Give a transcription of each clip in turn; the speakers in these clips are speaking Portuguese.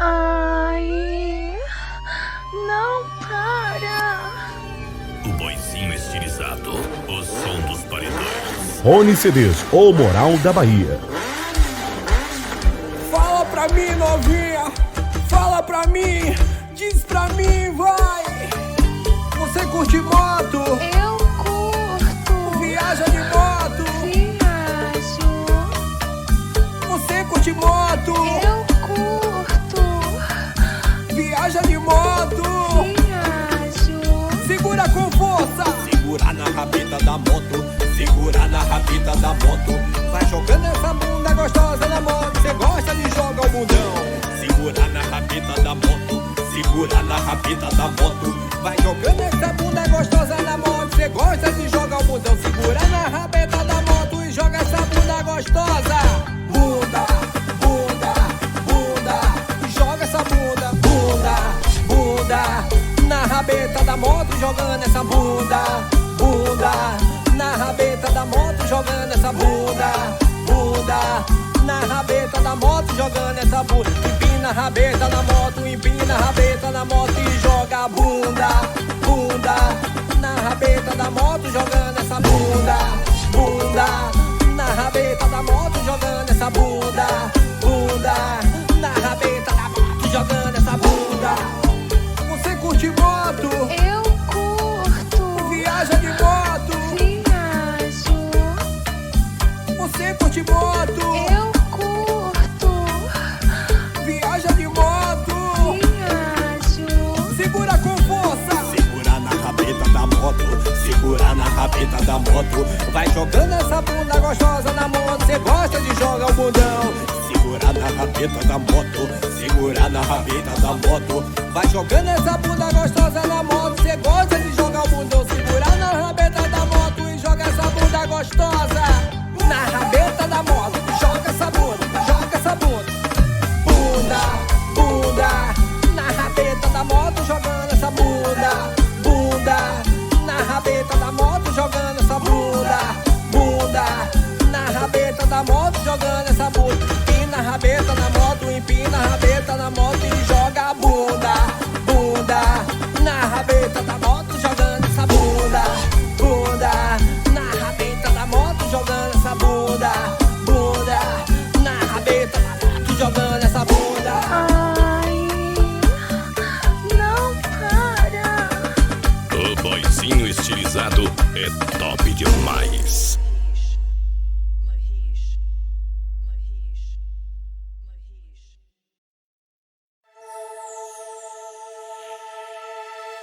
Ai, não para. O boizinho estilizado, o som dos paredões. Rony CDs, o Moral da Bahia. Fala pra mim, novinha, fala pra mim, diz pra mim, vai. Você curte moto? Eu curto. Viaja de moto? Viajo. Você curte moto? Eu curto. Viaja de moto? Viajo. Segura com força. Segura na rabeta da moto, segura na rabeta da moto. Vai jogando essa bunda gostosa na moto. Você gosta de jogar o bundão. Segura na rabeta da moto, segura na rabeta da moto. Vai jogando essa bunda gostosa na moto. Você gosta de jogar o bundão. Segura na rabeta da moto e joga essa bunda gostosa. Bunda, bunda, bunda. Joga essa bunda, bunda, bunda. Na rabeta da moto jogando essa bunda, bunda. Na rabeta da moto jogando essa bunda, bunda. Na rabeta da moto jogando essa bunda. Empina a rabeta na moto, empina a rabeta na moto e joga a bunda, bunda. Na rabeta da moto jogando essa bunda, bunda. Na rabeta da moto jogando essa bunda, bunda. Na rabeta da moto jogando essa bunda. Você curte moto? Eu curto. Viaja de moto? Viajo. Você curte moto? Eu curto. Viaja de moto? Viajo. Segura com força. Segura na rabeta da moto, segura na rabeta da moto. Vai jogando essa bunda gostosa na moto. Você gosta de jogar o bundão. Segura na rabeta da moto, segura na rabeta da moto. Vai jogando essa bunda gostosa na moto. Você gosta de jogar o bundão. Segura na rabeta da moto e joga essa bunda gostosa. Na rabeta da moto, joga essa bunda, joga essa bunda. Bunda, bunda. Na rabeta da moto jogando essa bunda, bunda. Na rabeta da moto jogando essa bunda, bunda. Na rabeta da moto jogando essa bunda. Empina a rabeta na moto, empina a rabeta na moto e joga a bunda, bunda. Na rabeta da moto jogando essa bunda, bunda. Na rabeta da moto jogando essa bunda, bunda. Na rabeta da moto jogando essa bunda. Ai, não para. O boizinho estilizado é top demais.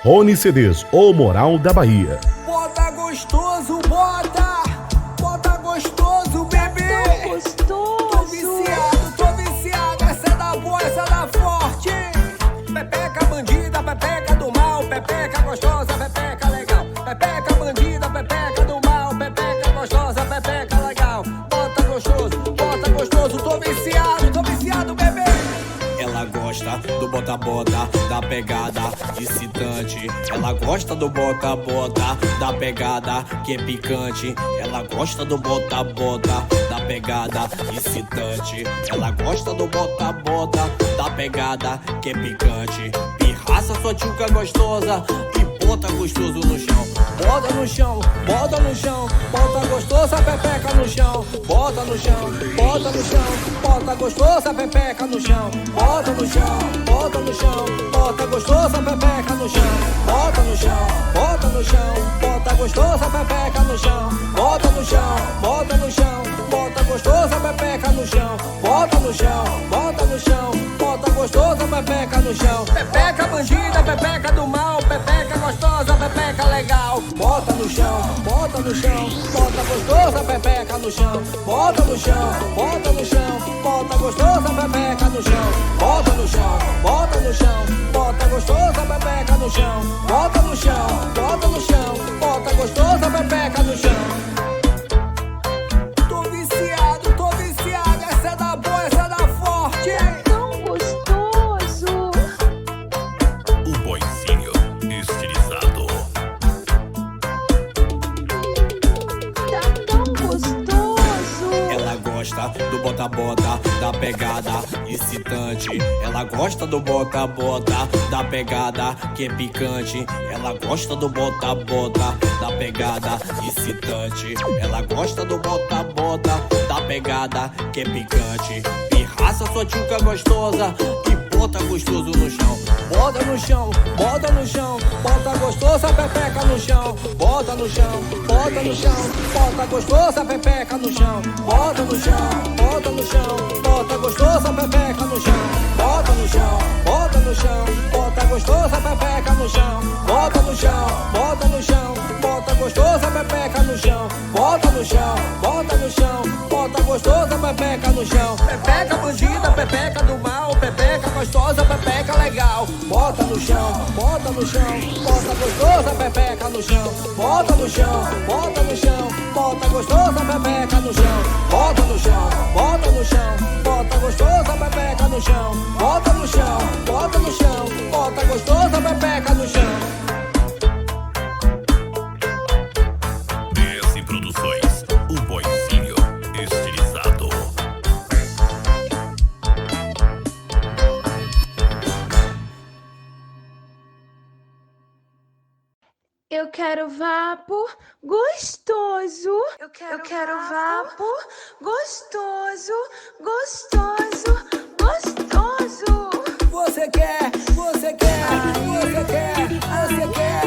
Rony CDs, o Moral da Bahia. Bota gostoso, bota! Bota gostoso, bebê! Gostoso. Tô viciado, essa é da boa, essa é da forte. Pepeca bandida, pepeca do mal, pepeca gostosa, pepeca legal. Pepeca bandida, pepeca do mal, pepeca gostosa, pepeca legal. Bota gostoso, tô viciado, bebê. Ela gosta do bota-bota, da pegada excitante. Ela gosta do bota-bota, da pegada que é picante. Ela gosta do bota-bota, da pegada excitante. Ela gosta do bota-bota, da pegada que é picante. Pirraça sua tchuca gostosa e bota gostoso no chão. Bota no chão, bota no chão. Bota gostosa, pepeca no chão. Bota no chão, bota no chão. Bota gostosa, pepeca no chão. Bota no chão, bota no chão. Bota gostosa, pepeca no chão. Bota no chão, bota no chão. Bota gostosa, pepeca no chão. Bota no chão, bota no chão. Bota gostosa, pepeca no chão. Bota no chão, bota no chão. Bota gostosa, pepeca no chão. Pepeca bandida, pepeca do mal. Pepeca gostosa, pepeca legal. Bota no chão, bota no chão. Bota gostosa, pepeca no chão. Bota no chão, bota no chão. Bota gostosa, pepeca no chão. Bota no chão, bota no chão. Bota gostosa, pepeca no chão. Bota no chão, bota no chão. Bota gostosa, pepeca no chão. Tô viciado, essa é da boa, essa é da forte. Tão gostoso. O boizinho estilizado. Tá tão gostoso. Ela gosta gosta do bota-bota, da pegada excitante. Ela gosta do bota-bota, da pegada que é picante. Ela gosta do bota-bota, da pegada excitante. Ela gosta do bota-bota, da pegada que é picante. Pirraça sua tchuca gostosa e bota gostoso no chão. Bota no chão, bota no chão, bota gostosa pepeca no chão. Bota no chão, bota no chão, bota gostosa pepeca no chão. Bota no chão, bota no chão, bota gostosa pepeca no chão. Bota no chão, bota no chão, bota gostosa pepeca no chão. Bota no chão, bota no chão, bota gostosa pepeca no chão. Bota no chão, bota no chão, bota gostosa pepeca no chão. Pepeca bandida, pepeca do mal, pepeca gostosa, pepeca legal. Bota no chão, bota no chão, bota gostosa pepeca no chão. Bota no chão, bota no chão, bota gostosa pepeca no chão. Bota no chão, bota no chão, bota gostosa pepeca no chão. Bota no chão, bota no chão, bota gostosa pepeca no chão. DS Produções, o boizinho estilizado. Eu quero vapo gostoso. Eu quero vapo gostoso, gostoso, gostoso. Você quer, você quer, você quer, você quer,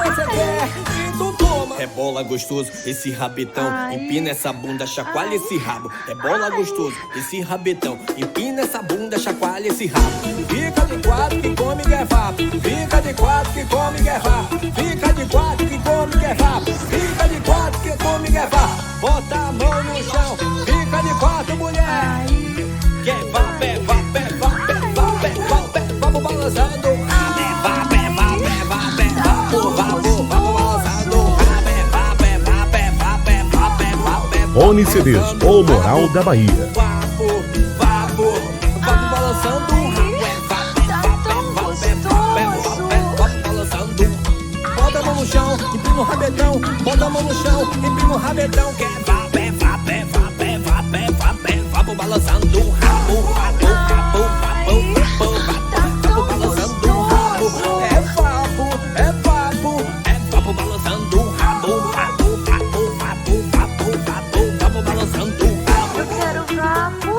você quer. Então toma. Rebola gostoso, esse rabetão. Empina essa bunda, chacoalha esse rabo. Rebola gostoso, esse rabetão. Empina essa bunda, chacoalha esse rabo. Fica de quatro que come que é vapo. Fica de quatro que come que é vapo. Fica de quatro que come que é vapo. Fica de quatro que come que é vapo. Bota a mão no chão. Fica de quatro, mulher. Que é vapo, é vapo, é vapo, é vapo, é vapo, é vapo balançando. É vapo, é vapo, é vapo, é vapo, vapo, vapo balançando. É vapo, é vapo, é vapo, é vapo, é vapo, é vapo. Oni CDs, o Moral da Bahia. Vapo, vapo, vapo balançando. É vapo, é vapo, é vapo, é vapo, é vapo, é vapo balançando. Bota a mão no chão, empina o rabetão. Bota a mão no chão, empina o rabetão. Que é vapo, é vapo, é vapo, é vapo, é vapo, é vapo balançando. Rabo, rabo, rabo, rabo, rabo, rabo balançando o rabo. É vapo, é vapo, é vapo balançando o rabo. Rabo, rabo, rabo, rabo, rabo, rabo balançando o rabo. Eu quero vapo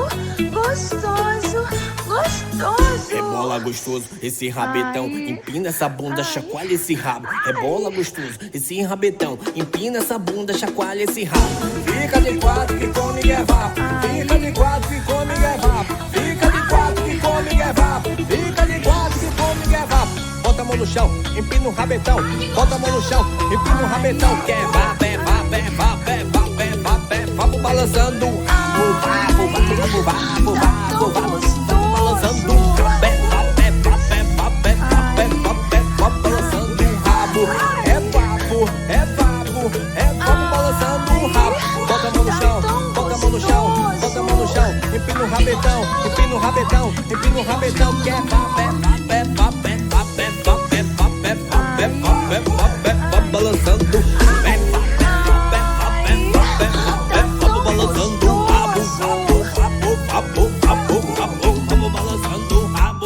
gostoso, gostoso. Rebola gostoso, esse rabetão. Empina essa bunda, chacoalha esse rabo. Rebola gostoso, esse rabetão. Empina essa bunda, chacoalha esse rabo. Fica de quatro que come que é vapo. Fica de quatro que come que é vapo. Fica de quatro que come que é vapo. Fica de quatro que come que é vapo. Bota a mão no chão, empina o rabetão. Bota a mão no chão, empina o rabetão. Que é vapo, é vapo, é vapo, é vapo, é vapo, é vapo balançando o rabo. Vapo, vapo, vapo, vapo, vapo, vapo balançando o rabo. É vapo, é vapo, é vapo, é vapo, é vapo, é vapo balançando o rabo. É vapo, é vapo, é vapo balançando o rabo. Bota a mão no chão, bota a mão no chão, bota a mão no chão. Empina o rabetão, empina o rabetão, empina o rabetão. Que é vapo, é vapo, é vapo, é vapo, é vapo, é vapo, é vapo, é vapo, é vapo, é vapo balançando. É vapo, é vapo, é vapo, é vapo, é vapo, é vapo balançando o rabo. Rabo, rabo, rabo, rabo, rabo, rabo balançando o rabo.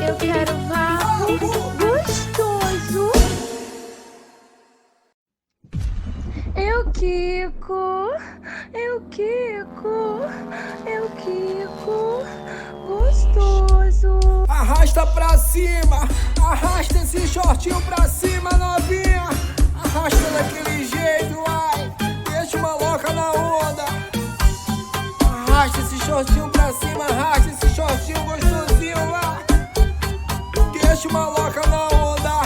Eu quero vapo gostoso. Eu quico, eu quico, eu quico, gostoso. Arrasta pra cima, arrasta esse shortinho pra cima, novinha. Arrasta daquele jeito, ai, deixa uma louca na onda. Arrasta esse shortinho pra cima, arrasta esse shortinho gostosinho lá. Deixa uma louca na onda,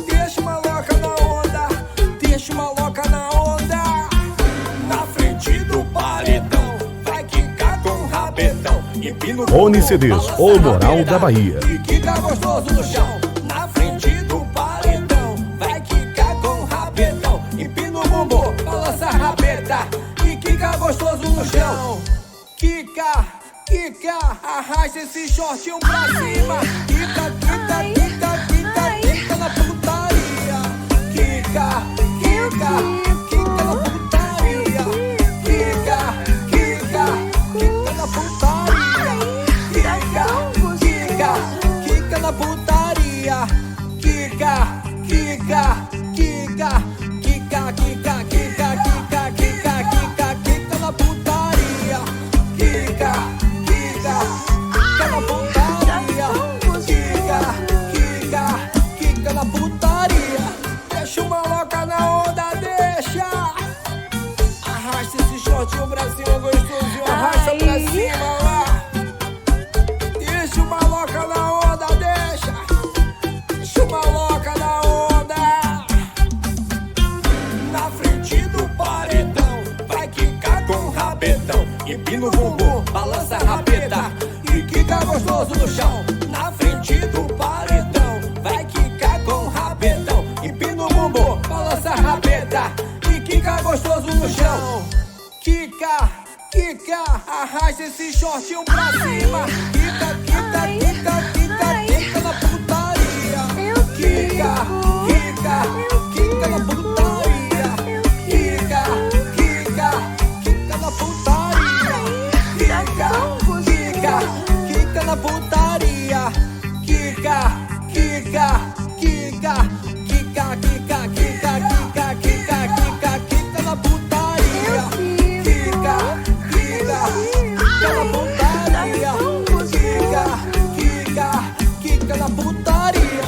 deixa uma louca na onda, deixa uma louca na onda. Na frente do paredão, vai quicar com o rabetão. Empina o Oni CDs, o Moral da Bahia. e quica gostoso no chão. Na frente do paredão, vai quicar com o rabetão. Empina o bumbum, balança a rabeta e quica gostoso no chão. Quica, quica, arrasta esse shortinho pra cima. Quica, quica, quica, quica, quica na putaria. Quica, quica, quica na putaria. Quica, quica, bem gostosinho, arrasta pra cima lá. Deixa o maloca na onda, deixa o maloca na onda. Na frente do paredão, vai quicar com o rabetão. Empina o bumbum, balança a rabeta e quica gostoso no chão. Na frente do paredão, vai quicar com o rabetão. Empina o bumbum, balança a rabeta e quica gostoso no chão. Quica, quica, arrasta esse shortinho pra cima. Quica, quica, quica, quica, quica na putaria. Quica, quica, quica na putaria. Quica, quica, quica na putaria. Quica, quica, quica na putaria. Quica, quica, quica, quica, quica, quica, quica, quica, quica, quica na putaria. Quica, quica, quica na putaria. Quica, quica, quica na putaria.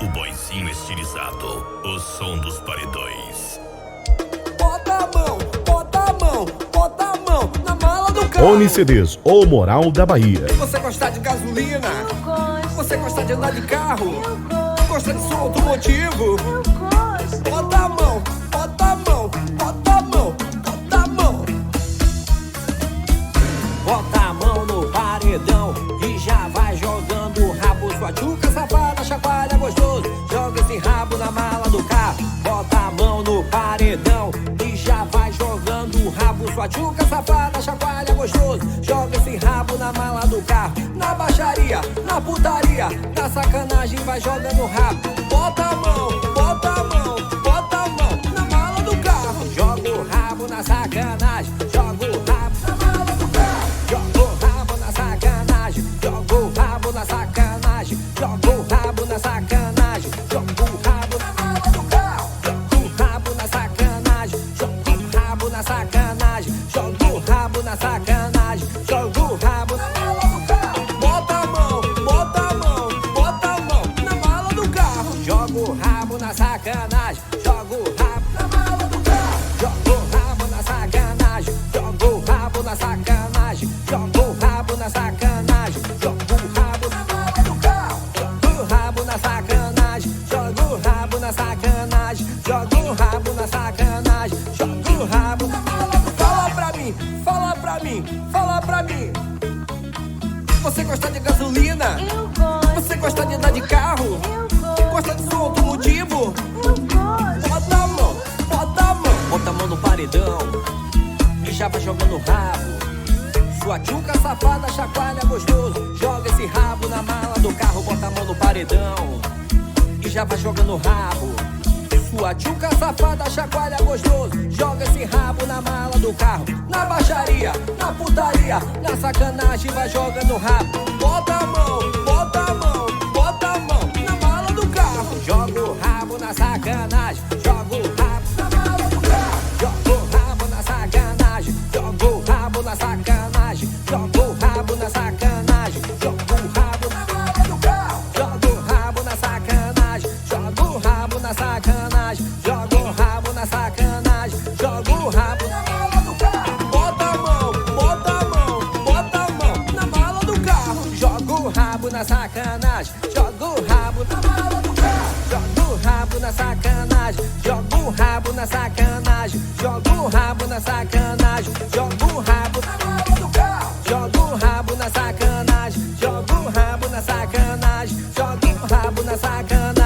O boizinho estilizado, o som dos paredões. Bota a mão, bota a mão, bota a mão na mala do carro. Unicedês, o Moral da Bahia. Você gosta de gasolina? Eu gosto. Você gosta de andar de carro? Eu gosto. Gosta de som automotivo? Eu gosto. Bota a mão, bota a mão, bota a mão, bota a mão. Bota a mão no paredão e já vai jogando o rabo. Sua tchuca safada, chacoalha gostoso. Joga esse rabo na mala do carro. Bota a mão no paredão e já vai jogando o rabo. Sua tchuca safada, chacoalha gostoso. Joga esse rabo na mala do carro. Na baixaria, na putaria, na sacanagem vai jogando o rabo. Bota a mão, bota a mão, bota a mão na mala do carro. Joga o rabo na sacanagem, joga o rabo na mala do carro. Joga o rabo na sacanagem, joga o rabo na sacanagem, joga o rabo na sacanagem, joga o rabo na mala do carro. Joga o rabo na sacanagem, joga o rabo na sacanagem, joga o rabo na sacanagem, joga o rabo na mala do carro. Bota a mão, bota a mão, bota a mão na mala do carro. Joga o rabo na sacanagem, joga o rabo na mala do carro. Joga o rabo na sacanagem, joga o rabo na sacanagem, joga o rabo na sacanagem, joga o rabo na mala do carro. Joga o rabo na sacanagem, joga o rabo na sacanagem, joga o rabo na sacanagem, joga o rabo na mala do carro. Fala pra mim, fala pra mim, fala pra mim. Você gosta de gasolina? Eu gosto. Você gosta de andar de carro? Eu gosto. Gosta de som automotivo? Eu gosto. Bota a mão, bota a mão. Bota a mão no paredão e já vai jogando o rabo. Sua tchuca safada, chacoalha gostoso. Joga esse rabo na mala do carro. Bota a mão no paredão e já vai jogando o rabo. Sua tchuca safada, chacoalha gostoso. Joga esse rabo na mala do carro. Na baixaria, na putaria, na sacanagem vai jogando o rabo. Bota a mão, bota a mão, bota a mão na mala do carro. Joga o rabo na sacanagem, joga o rabo na mala do carro. Joga o rabo na sacanagem, joga o rabo na sacanagem, joga o rabo na sacanagem, joga o rabo na mala do carro. Joga o rabo na sacanagem, joga o rabo na sacanagem, joga o rabo na sacanagem, joga o rabo na mala do carro. Bota a mão, bota a mão, bota a mão na mala do carro. Joga o rabo na sacanagem, joga o rabo na mala do carro. Joga o rabo na sacanagem, joga o rabo na sacanagem, joga o rabo na sacanagem, joga o rabo na mala do carro. Joga o rabo na sacanagem, joga o rabo na sacanagem, joga o rabo na sacanagem.